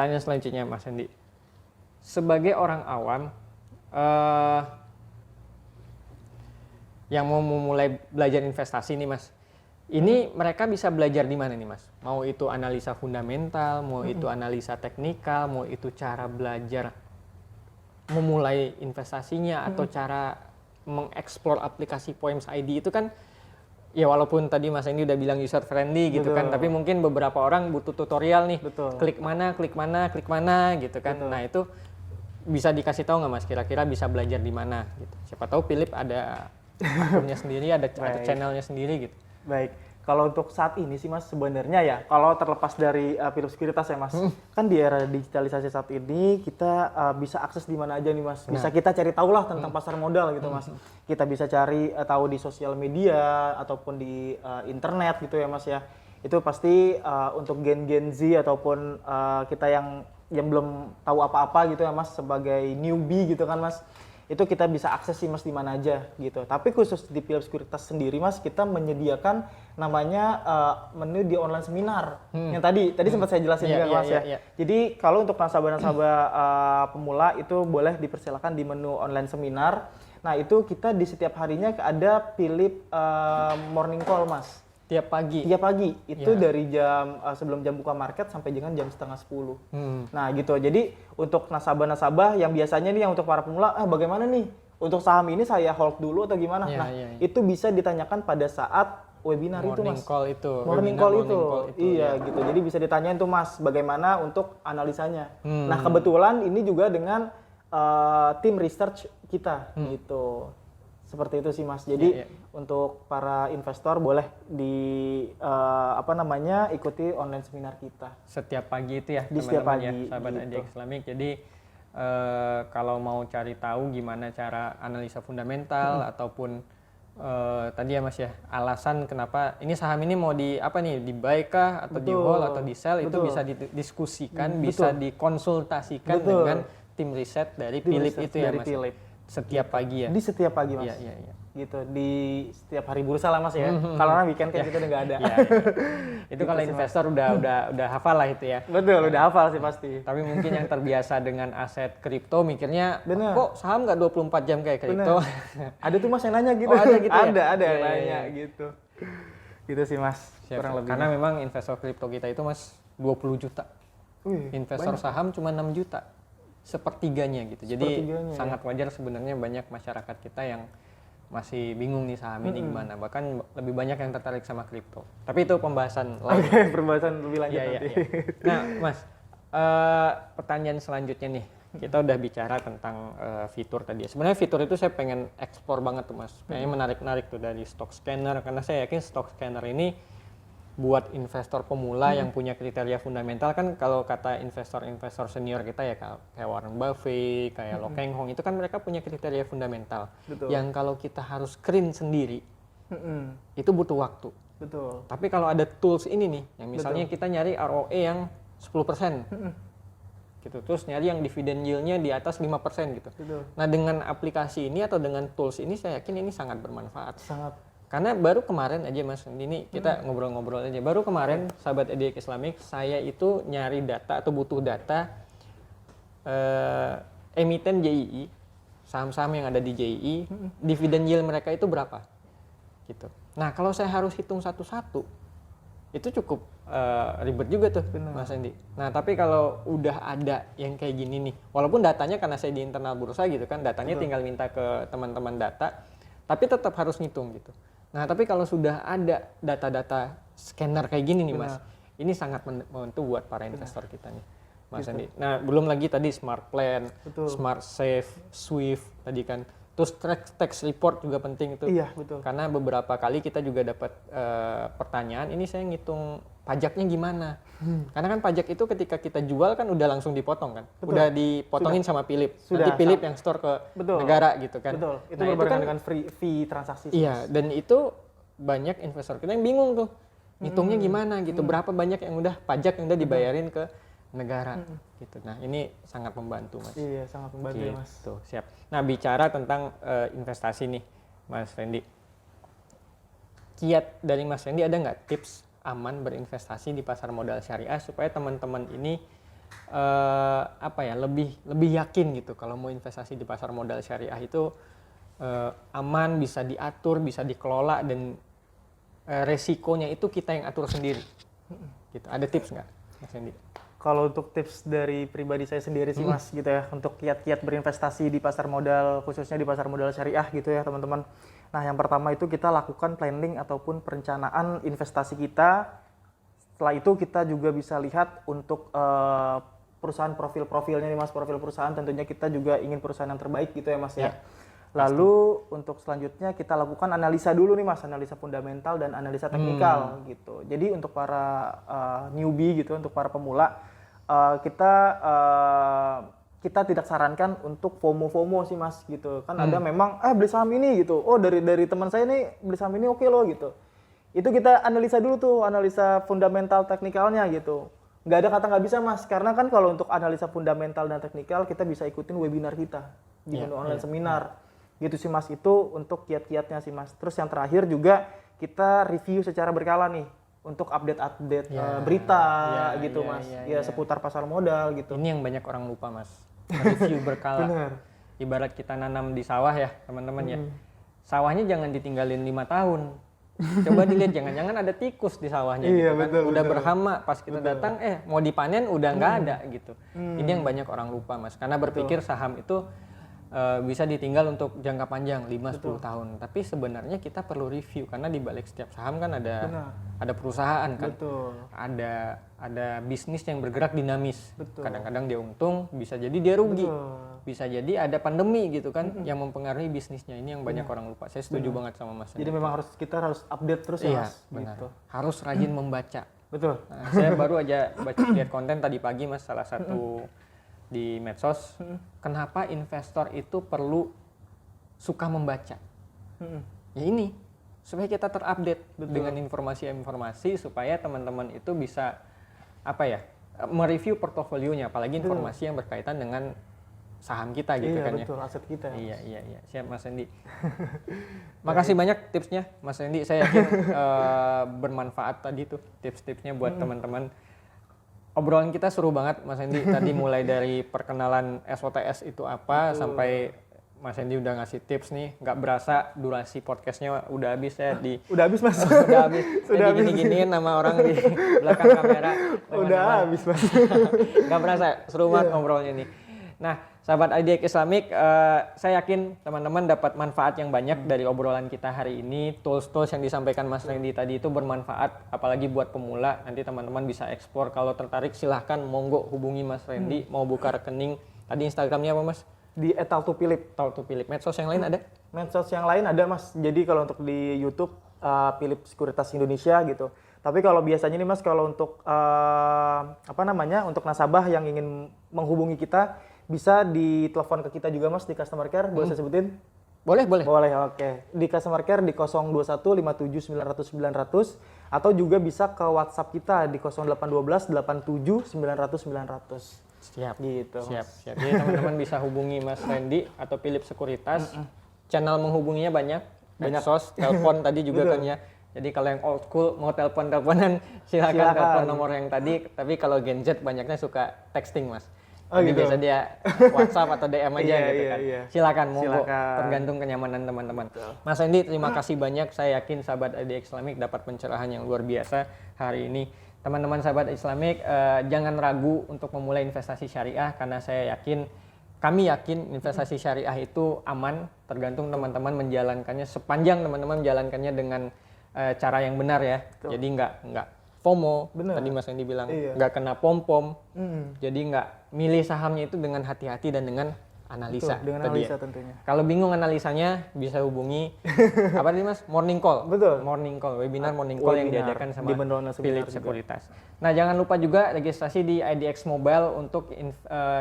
pertanyaan selanjutnya Mas Hendy. Sebagai orang awam yang mau memulai belajar investasi nih Mas, ini mereka bisa belajar di mana nih Mas? Mau itu analisa fundamental, mau itu analisa teknikal, mau itu cara belajar memulai investasinya atau cara mengeksplor aplikasi Poems ID itu kan ya walaupun tadi Mas Hendy udah bilang user friendly gitu kan, tapi mungkin beberapa orang butuh tutorial nih, klik mana gitu kan. Nah itu bisa dikasih tahu nggak Mas kira-kira bisa belajar di mana gitu. Siapa tahu Philip ada akunnya sendiri, ada channelnya sendiri gitu. Baik. Kalau untuk saat ini sih Mas sebenarnya ya, kalau terlepas dari Philip Sekuritas ya Mas, kan di era digitalisasi saat ini kita bisa akses di mana aja nih Mas. Bisa kita cari tahu lah tentang pasar modal gitu Mas. Kita bisa cari tahu di sosial media ataupun di internet gitu ya Mas ya. Itu pasti untuk Gen Z ataupun kita yang belum tahu apa-apa gitu ya Mas, sebagai newbie gitu kan Mas. Itu kita bisa akses sih Mas di mana aja gitu. Tapi khusus di Philip Sekuritas sendiri Mas, kita menyediakan namanya menu di online seminar. Yang tadi sempat saya jelasin juga Mas ya. Jadi kalau untuk nasabah-nasabah pemula itu boleh dipersilakan di menu online seminar. Nah, itu kita di setiap harinya ada Philip morning call Mas. Tiap pagi? Tiap pagi, itu dari jam sebelum jam buka market sampai dengan jam 9:30. Nah gitu, jadi untuk nasabah-nasabah yang biasanya nih yang untuk para pemula, bagaimana nih untuk saham ini saya hold dulu atau gimana? Itu bisa ditanyakan pada saat webinar itu Mas. Morning call itu. Iya gitu, jadi bisa ditanyain tuh Mas, bagaimana untuk analisanya. Nah kebetulan ini juga dengan tim research kita gitu. Seperti itu sih Mas. Jadi untuk para investor boleh ikuti online seminar kita. Setiap pagi itu ya setiap pagi, ya, sahabat gitu. Anjay Islamik. Jadi kalau mau cari tahu gimana cara analisa fundamental ataupun tadi ya Mas ya, alasan kenapa ini saham ini mau di buy kah atau di hold atau di sell, itu bisa didiskusikan, bisa dikonsultasikan dengan tim riset dari Philip itu ya Mas. Setiap pagi ya? Di setiap pagi Mas. Iya. Gitu, di setiap hari bursa lah Mas ya. Kalau orang weekend kan kita udah nggak ada. Itu kalau investor udah hafal lah itu ya. Betul, udah hafal sih pasti. Tapi mungkin yang terbiasa dengan aset kripto mikirnya, kok saham nggak 24 jam kayak kripto? Ada tuh Mas yang nanya gitu. Ada gitu ya? Ada yang nanya gitu. Gitu sih Mas, kurang lebih. Karena memang investor kripto kita itu Mas 20 juta. Investor saham cuma 6 juta. Sepertiganya gitu. Jadi sangat wajar sebenarnya banyak masyarakat kita yang masih bingung nih saham ini gimana. Bahkan lebih banyak yang tertarik sama kripto. Tapi itu pembahasan lain. Pembahasan lebih lanjut nanti. Nah, Mas, pertanyaan selanjutnya nih. Kita udah bicara tentang fitur tadi. Sebenarnya fitur itu saya pengen eksplor banget tuh Mas. Kayaknya menarik-narik tuh dari stock scanner, karena saya yakin stock scanner ini buat investor pemula yang punya kriteria fundamental, kan kalau kata investor-investor senior kita ya kayak Warren Buffett, kayak Lo Keng Hong, itu kan mereka punya kriteria fundamental. Yang kalau kita harus screen sendiri, itu butuh waktu. Tapi kalau ada tools ini nih, yang misalnya kita nyari ROE yang 10%, gitu, terus nyari yang dividen yield-nya di atas 5% gitu. Nah dengan aplikasi ini atau dengan tools ini saya yakin ini sangat bermanfaat. Karena baru kemarin aja Mas, ini kita ngobrol-ngobrol aja. Baru kemarin sahabat EDX Islamic, saya itu nyari data atau butuh data emiten JII, saham-saham yang ada di JII, dividen yield mereka itu berapa? Gitu. Nah kalau saya harus hitung satu-satu, itu cukup ribet juga tuh Mas Andi. Nah tapi kalau udah ada yang kayak gini nih, walaupun datanya karena saya di internal bursa gitu kan, datanya tinggal minta ke teman-teman data, tapi tetap harus ngitung gitu. Nah, tapi kalau sudah ada data-data scanner kayak gini nih Mas, ini sangat membantu buat para investor kita nih, Mas Andi. Nah, belum lagi tadi Smart Plan, Smart Safe, Swift tadi kan. Terus tax report juga penting itu. Karena beberapa kali kita juga dapat pertanyaan, ini saya ngitung pajaknya gimana? Karena kan pajak itu ketika kita jual kan udah langsung dipotong kan, udah dipotongin sama Philip. Nanti Philip yang store ke negara gitu kan. Itu berbarengan dengan fee transaksi. Iya, dan itu banyak investor kita yang bingung tuh, ngitungnya gimana gitu, berapa banyak yang udah pajak yang udah dibayarin ke negara gitu. Nah ini sangat membantu Mas. Iya sangat membantu gitu, Mas. Siap. Nah bicara tentang investasi nih Mas Randy, kiat dari Mas Randy ada nggak tips aman berinvestasi di pasar modal syariah supaya teman-teman ini apa ya, lebih yakin gitu kalau mau investasi di pasar modal syariah itu aman, bisa diatur, bisa dikelola, dan resikonya itu kita yang atur sendiri. Gitu. Ada tips nggak, Mas Hendy? Kalau untuk tips dari pribadi saya sendiri sih Mas gitu ya, untuk kiat-kiat berinvestasi di pasar modal, khususnya di pasar modal syariah gitu ya teman-teman. Nah yang pertama itu kita lakukan planning ataupun perencanaan investasi kita. Setelah itu kita juga bisa lihat untuk perusahaan profilnya nih Mas, profil perusahaan tentunya kita juga ingin perusahaan yang terbaik gitu ya Mas ya. Lalu untuk selanjutnya kita lakukan analisa dulu nih Mas, analisa fundamental dan analisa teknikal gitu. Jadi untuk para newbie gitu, untuk para pemula, kita tidak sarankan untuk FOMO sih Mas gitu. Kan ada memang beli saham ini gitu. Oh dari teman saya nih beli saham ini oke loh gitu. Itu kita analisa dulu tuh, analisa fundamental teknikalnya gitu. Nggak ada kata nggak bisa Mas, karena kan kalau untuk analisa fundamental dan teknikal kita bisa ikutin webinar kita di online seminar. Gitu sih Mas, itu untuk kiat-kiatnya sih Mas. Terus yang terakhir juga kita review secara berkala nih untuk update berita gitu Mas. Seputar pasar modal gitu. Ini yang banyak orang lupa Mas. Review berkala. Bener. Ibarat kita nanam di sawah ya teman-teman ya. Sawahnya jangan ditinggalin 5 tahun. Coba dilihat, jangan-jangan ada tikus di sawahnya gitu kan. Udah berhama, pas kita datang mau dipanen udah nggak ada gitu. Ini yang banyak orang lupa Mas. Karena berpikir saham itu bisa ditinggal untuk jangka panjang 5-10 tahun. Tapi sebenarnya kita perlu review karena di balik setiap saham kan ada perusahaan kan. Ada bisnis yang bergerak dinamis. Kadang-kadang dia untung, bisa jadi dia rugi. Bisa jadi ada pandemi gitu kan yang mempengaruhi bisnisnya. Ini yang banyak orang lupa. Saya setuju banget sama Mas. Jadi memang kita harus update terus ya Mas. Benar. Gitu. Harus rajin membaca. Betul. Nah, saya baru aja lihat konten tadi pagi Mas, salah satu di medsos. Kenapa investor itu perlu suka membaca? Ya ini, supaya kita terupdate dengan informasi-informasi, supaya teman-teman itu bisa mereview portofolionya, apalagi informasi yang berkaitan dengan saham kita gitu kan betul, aset kita. Iya. Siap Mas Hendy. Makasih banyak tipsnya Mas Hendy. Saya yakin bermanfaat tadi tuh tips-tipsnya buat teman-teman. Obrolan kita seru banget Mas Hendy. Tadi mulai dari perkenalan SOTS itu apa sampai Mas Hendy udah ngasih tips nih. Nggak berasa durasi podcastnya udah habis ya Udah habis Mas. Udah habis. Saya digini-giniin sama orang di belakang kamera. Udah habis Mas. Nggak berasa, seru banget ngobrolnya nih. Nah, sahabat IDX Islamic, saya yakin teman-teman dapat manfaat yang banyak dari obrolan kita hari ini. Tools-tools yang disampaikan Mas Randy tadi itu bermanfaat, apalagi buat pemula. Nanti teman-teman bisa eksplor. Kalau tertarik silahkan monggo hubungi Mas Randy. Mau buka rekening. Tadi Instagramnya apa Mas? Di @taltupilip. Taltupilip. Medsos yang lain ada? Medsos yang lain ada Mas. Jadi kalau untuk di YouTube, Philip Sekuritas Indonesia gitu. Tapi kalau biasanya nih Mas, kalau untuk untuk nasabah yang ingin menghubungi kita, bisa ditelepon ke kita juga Mas di customer care, boleh saya sebutin? Boleh. Boleh, oke. Di customer care di 021 57 900 900 atau juga bisa ke WhatsApp kita di 0812 87 900 900. Siap. Gitu. Siap. Jadi teman-teman bisa hubungi Mas Randy atau Philip Sekuritas. Channel menghubunginya banyak. Medsos, telepon tadi juga kan ya. Jadi kalau yang old school mau teleponan silakan telepon nomor yang tadi. Tapi kalau Gen Z banyaknya suka texting Mas. Jadi biasa dia WhatsApp atau DM aja gitu kan. Silakan monggo, tergantung kenyamanan teman-teman. Mas Randy, terima kasih banyak. Saya yakin sahabat IDX Islamic dapat pencerahan yang luar biasa hari ini. Teman-teman sahabat Islamic, jangan ragu untuk memulai investasi syariah karena kami yakin investasi syariah itu aman, tergantung teman-teman menjalankannya, sepanjang teman-teman menjalankannya dengan cara yang benar ya. Jadi nggak FOMO, tadi Mas Randy bilang, nggak kena pom-pom, jadi nggak milih sahamnya itu dengan hati-hati dan dengan analisa. Betul, dengan analisa tentunya. Kalau bingung analisanya bisa hubungi apa tadi Mas? Morning call. Betul. Morning call, webinar morning call yang diadakan sama Philip Sekuritas. Juga. Nah jangan lupa juga registrasi di IDX Mobile untuk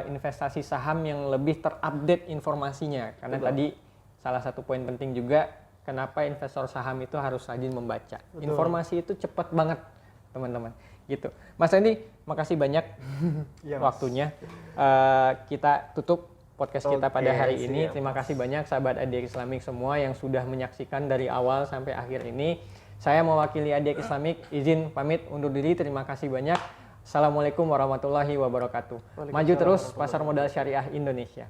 investasi saham yang lebih terupdate informasinya. Karena tadi salah satu poin penting juga kenapa investor saham itu harus rajin membaca. Informasi itu cepat banget teman-teman gitu. Mas Randy, makasih banyak waktunya. Kita tutup podcast kita pada hari ini. Terima kasih banyak sahabat IDX Islamic semua yang sudah menyaksikan dari awal sampai akhir ini. Saya mewakili IDX Islamic izin pamit undur diri. Terima kasih banyak. Assalamualaikum warahmatullahi wabarakatuh. Maju terus pasar modal syariah Indonesia.